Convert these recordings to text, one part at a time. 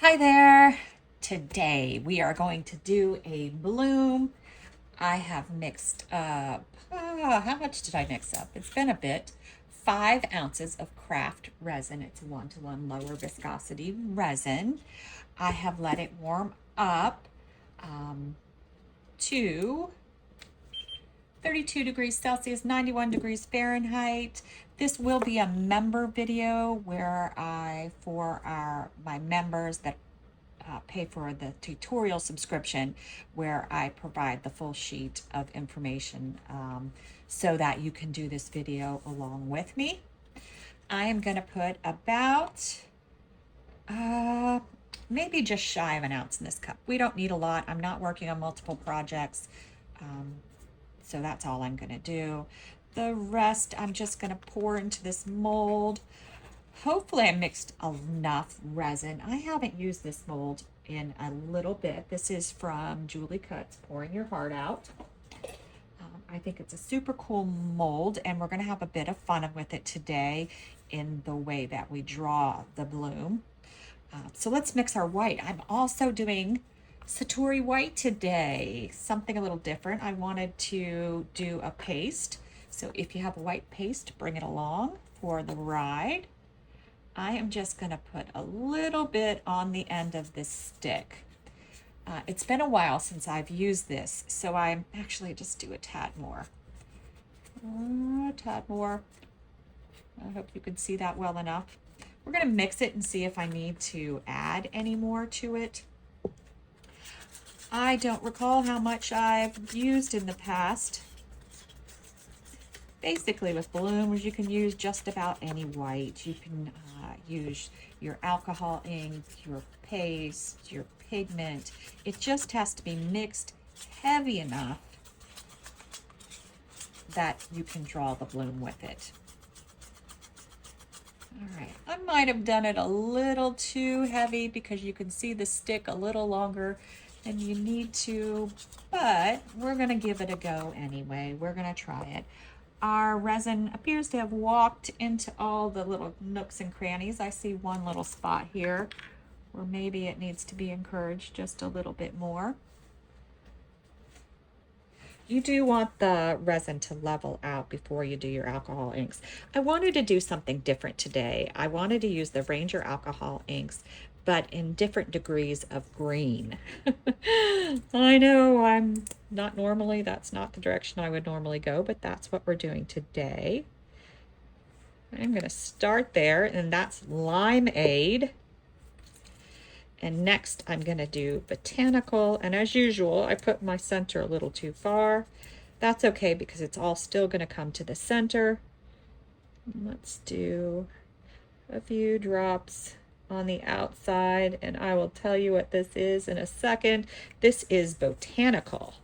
Hi there. Today we are going to do a bloom. I have mixed up, how much did I mix up? It's been a bit. 5 ounces of craft resin. It's a 1-to-1 lower viscosity resin. I have let it warm up to 32 degrees Celsius, 91 degrees Fahrenheit. This will be a member video where for my members that pay for the tutorial subscription, where I provide the full sheet of information so that you can do this video along with me. I am going to put about maybe just shy of an ounce in this cup. We don't need a lot. I'm not working on multiple projects. So that's all I'm going to do. The rest I'm just going to pour into this mold. Hopefully I mixed enough resin. I haven't used this mold in a little bit. This is from Julie Cuts, Pouring Your Heart Out. I think it's a super cool mold, and we're going to have a bit of fun with it today in the way that we draw the bloom. So let's mix our white. I'm also doing Satori white today, something a little different. I wanted to do a paste. So if you have a white paste, bring it along for the ride. I am just going to put a little bit on the end of this stick. It's been a while since I've used this, so I'm actually just do a tad more. A tad more. I hope you can see that well enough. We're going to mix it and see if I need to add any more to it. I don't recall how much I've used in the past. Basically with blooms, you can use just about any white. You can use your alcohol ink, your paste, your pigment. It just has to be mixed heavy enough that you can draw the bloom with it. All right, I might have done it a little too heavy because you can see the stick a little longer than you need to, but we're gonna give it a go anyway. We're gonna try it. Our resin appears to have walked into all the little nooks and crannies. I see one little spot here where maybe it needs to be encouraged just a little bit more. You do want the resin to level out before you do your alcohol inks. I wanted to do something different today. I wanted to use the Ranger alcohol inks, but in different degrees of green. I know I'm not normally, that's not the direction I would normally go, but that's what we're doing today. I'm going to start there, and that's Limeade. And next I'm going to do Botanical, and as usual I put my center a little too far. That's okay because it's all still going to come to the center. Let's do a few drops on the outside, and I will tell you what this is in a second. This is Botanical.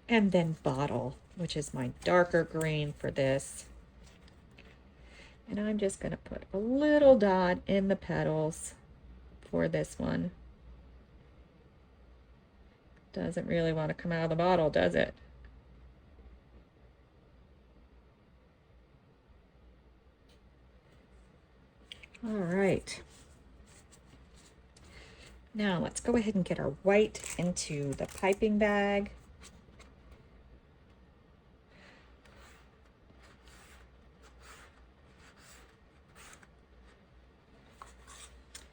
And then Bottle, which is my darker green for this. And I'm just going to put a little dot in the petals for this one. Doesn't really want to come out of the bottle, does it? All right. Now let's go ahead and get our white into the piping bag.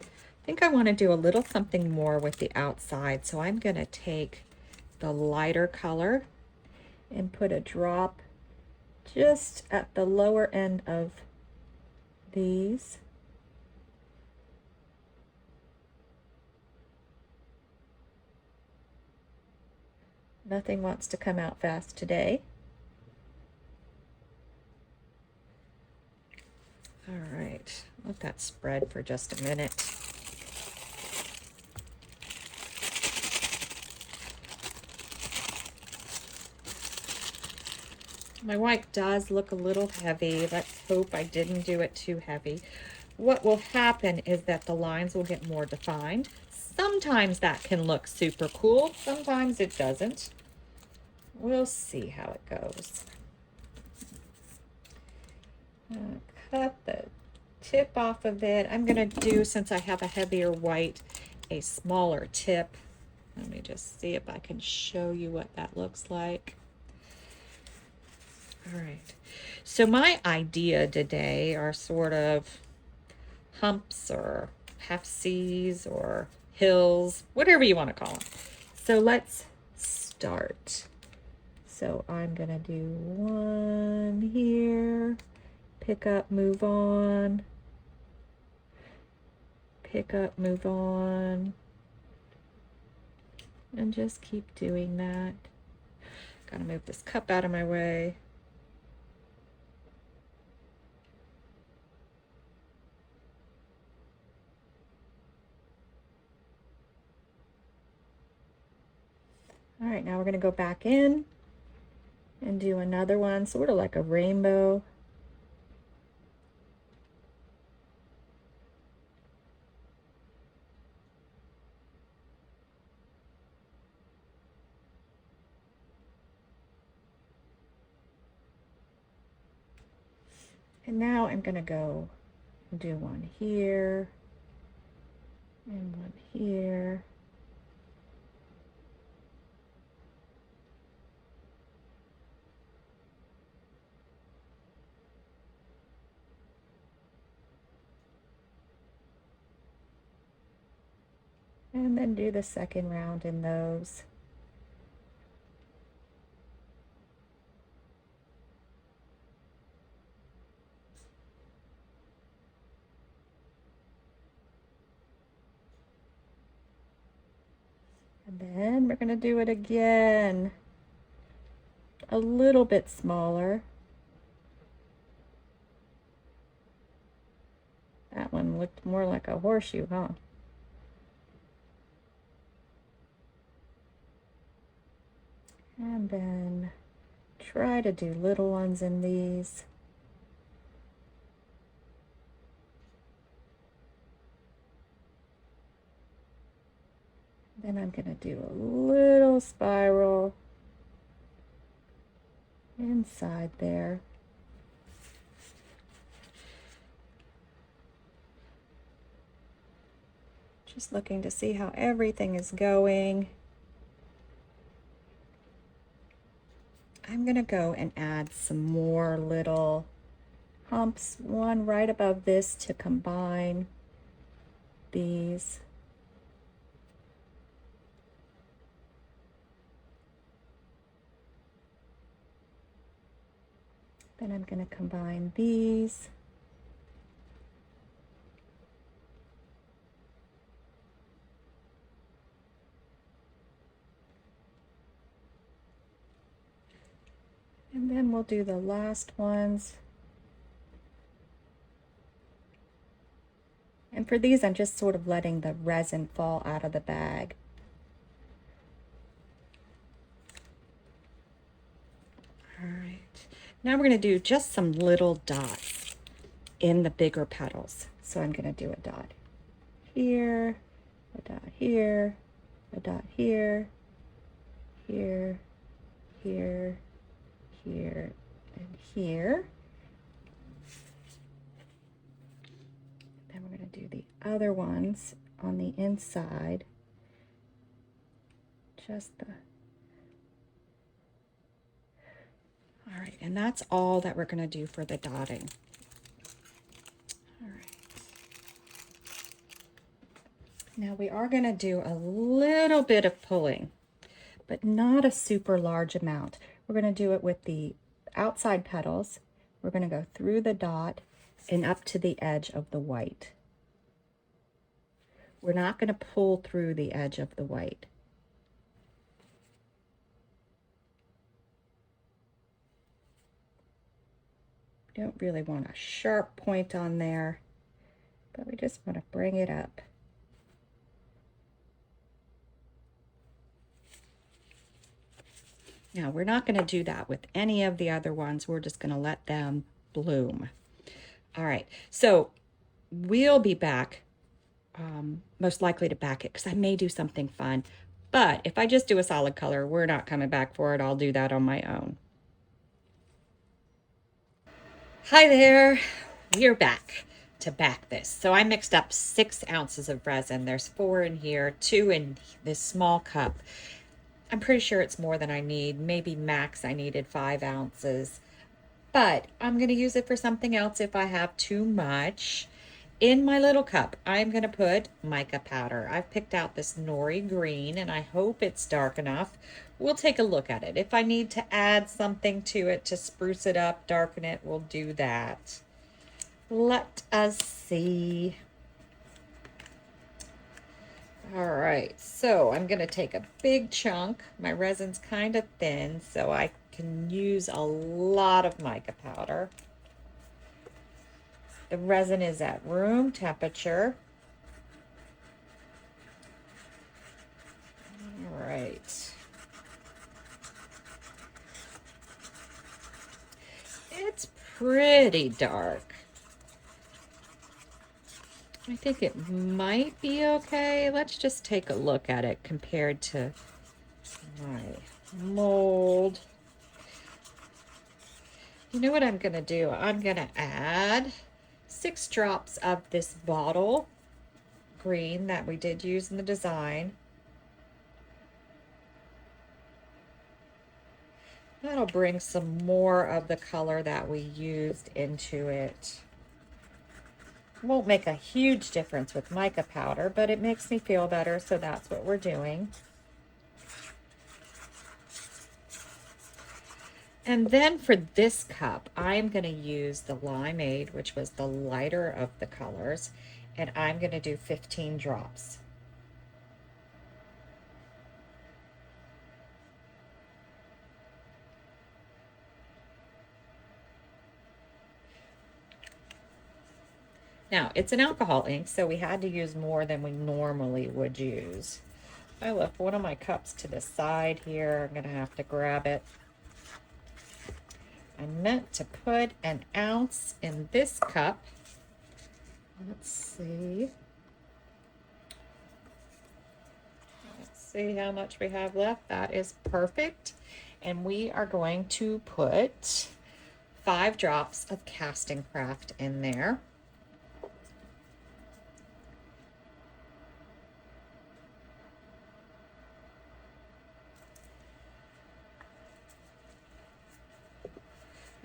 I think I want to do a little something more with the outside, so I'm going to take the lighter color and put a drop just at the lower end of these. Nothing wants to come out fast today. All right, let that spread for just a minute. My white does look a little heavy. Let's hope I didn't do it too heavy. What will happen is that the lines will get more defined. Sometimes that can look super cool. Sometimes it doesn't. We'll see how it goes. Cut the tip off of it. I'm gonna do, since I have a heavier white, a smaller tip. Let me just see if I can show you what that looks like. All right, so my idea today are sort of humps or half C's or hills, whatever you want to call them. So let's start. So I'm gonna do one here, pick up, move on, pick up, move on, and just keep doing that. Gotta move this cup out of my way. All right, now we're gonna go back in and do another one, sort of like a rainbow. And now I'm gonna go do one here and one here. And then do the second round in those. And then we're going to do it again, a little bit smaller. That one looked more like a horseshoe, huh? And then try to do little ones in these. Then I'm going to do a little spiral inside there. Just looking to see how everything is going. I'm going to go and add some more little humps, one right above this to combine these. Then I'm going to combine these. And then we'll do the last ones. And for these, I'm just sort of letting the resin fall out of the bag. All right. Now we're going to do just some little dots in the bigger petals. So I'm going to do a dot here, a dot here, a dot here, here, here, here, and here. Then we're going to do the other ones on the inside. Just the... All right, and that's all that we're going to do for the dotting. All right. Now we are going to do a little bit of pulling, but not a super large amount. We're going to do it with the outside petals. We're going to go through the dot and up to the edge of the white. We're not going to pull through the edge of the white. We don't really want a sharp point on there, but we just want to bring it up. Now, we're not going to do that with any of the other ones. We're just going to let them bloom. All right, so we'll be back, most likely to back it, because I may do something fun. But if I just do a solid color, we're not coming back for it. I'll do that on my own. Hi there, we're back. to back this. So I mixed up 6 ounces of resin. There's 4 in here, 2 in this small cup. I'm pretty sure it's more than I need. Maybe max I needed 5 ounces. But I'm going to use it for something else if I have too much. In my little cup, I'm going to put mica powder. I've picked out this nori green, and I hope it's dark enough. We'll take a look at it. If I need to add something to it to spruce it up, darken it, we'll do that. Let us see. All right, so I'm going to take a big chunk. My resin's kind of thin, so I can use a lot of mica powder. The resin is at room temperature. All right. It's pretty dark. I think it might be okay. Let's just take a look at it compared to my mold. You know what I'm going to do? I'm going to add 6 drops of this bottle green that we did use in the design. That'll bring some more of the color that we used into it. Won't make a huge difference with mica powder, but it makes me feel better, so that's what we're doing. And then for this cup, I'm going to use the Limeade, which was the lighter of the colors, and I'm going to do 15 drops. Now, it's an alcohol ink, so we had to use more than we normally would use. I left one of my cups to the side here. I'm going to have to grab it. I meant to put an ounce in this cup. Let's see. Let's see how much we have left. That is perfect. And we are going to put 5 drops of Casting Craft in there.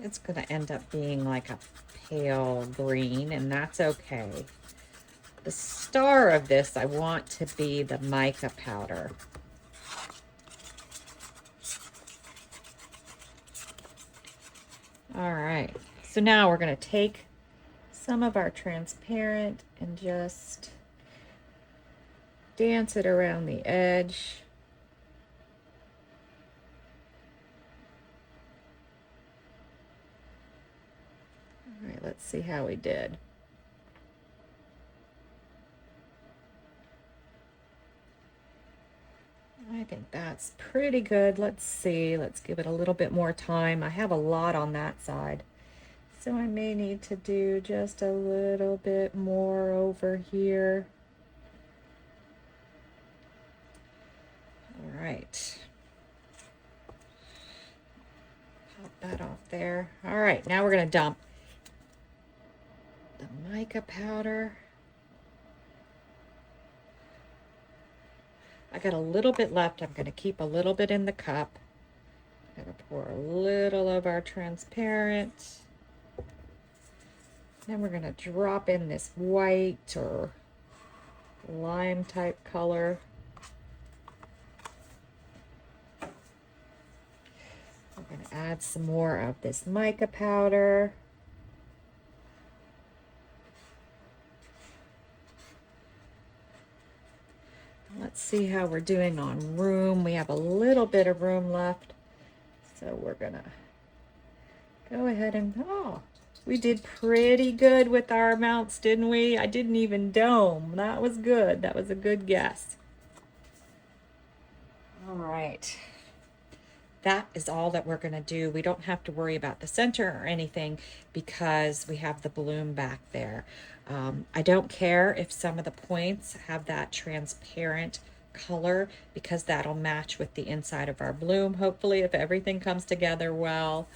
It's going to end up being like a pale green, and that's okay. The star of this, I want to be the mica powder. All right, so now we're going to take some of our transparent and just dance it around the edge. All right, let's see how we did. I think that's pretty good. Let's see. Let's give it a little bit more time. I have a lot on that side, so I may need to do just a little bit more over here. All right. Pop that off there. All right, now we're going to dump the mica powder. I got a little bit left. I'm going to keep a little bit in the cup. I'm going to pour a little of our transparent. Then we're going to drop in this white or lime type color. We're going to add some more of this mica powder. Let's see how we're doing on room. We have a little bit of room left, so we're gonna go ahead and, oh, we did pretty good with our amounts, didn't we? I didn't even dome. That was good. That was a good guess. All right. That is all that we're gonna do. We don't have to worry about the center or anything because we have the bloom back there. I don't care if some of the points have that transparent color because that'll match with the inside of our bloom, hopefully, if everything comes together well.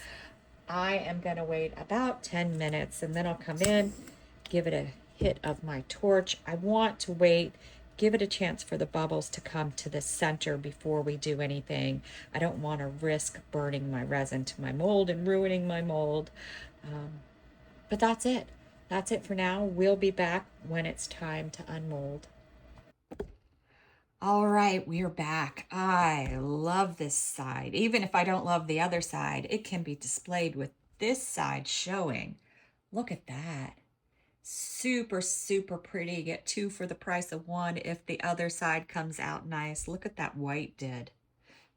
I am going to wait about 10 minutes and then I'll come in give it a hit of my torch. I want to wait, give it a chance for the bubbles to come to the center before we do anything. I don't want to risk burning my resin to my mold and ruining my mold. But that's it. That's it for now. We'll be back when it's time to unmold. All right, we're back. I love this side. Even if I don't love the other side, it can be displayed with this side showing. Look at that. Super, super pretty. Get two for the price of one if the other side comes out nice. Look at that white did.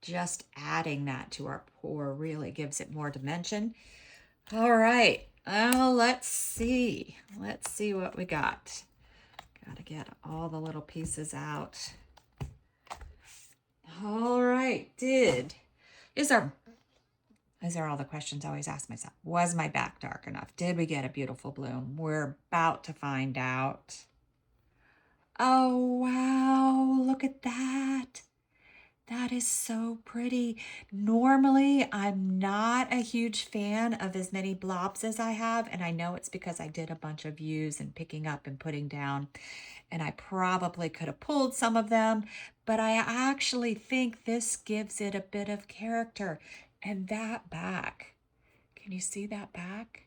Just adding that to our pour really gives it more dimension. All right, let's see. Let's see what we got. Gotta get all the little pieces out. All right, these are all the questions I always ask myself. Was my back dark enough? Did we get a beautiful bloom? We're about to find out. Oh, wow, look at that. That is so pretty. Normally, I'm not a huge fan of as many blobs as I have, and I know it's because I did a bunch of views and picking up and putting down, and I probably could have pulled some of them, but I actually think this gives it a bit of character. And that back, can you see that back?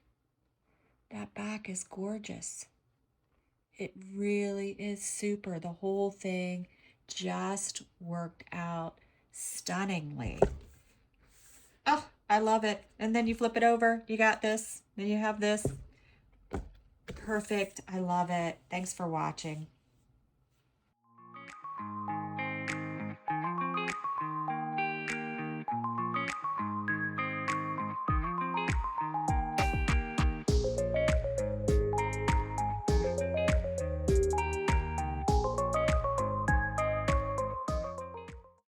That back is gorgeous. It really is super. The whole thing just worked out stunningly. Oh, I love it. And then you flip it over. You got this. Then you have this. Perfect. I love it. Thanks for watching.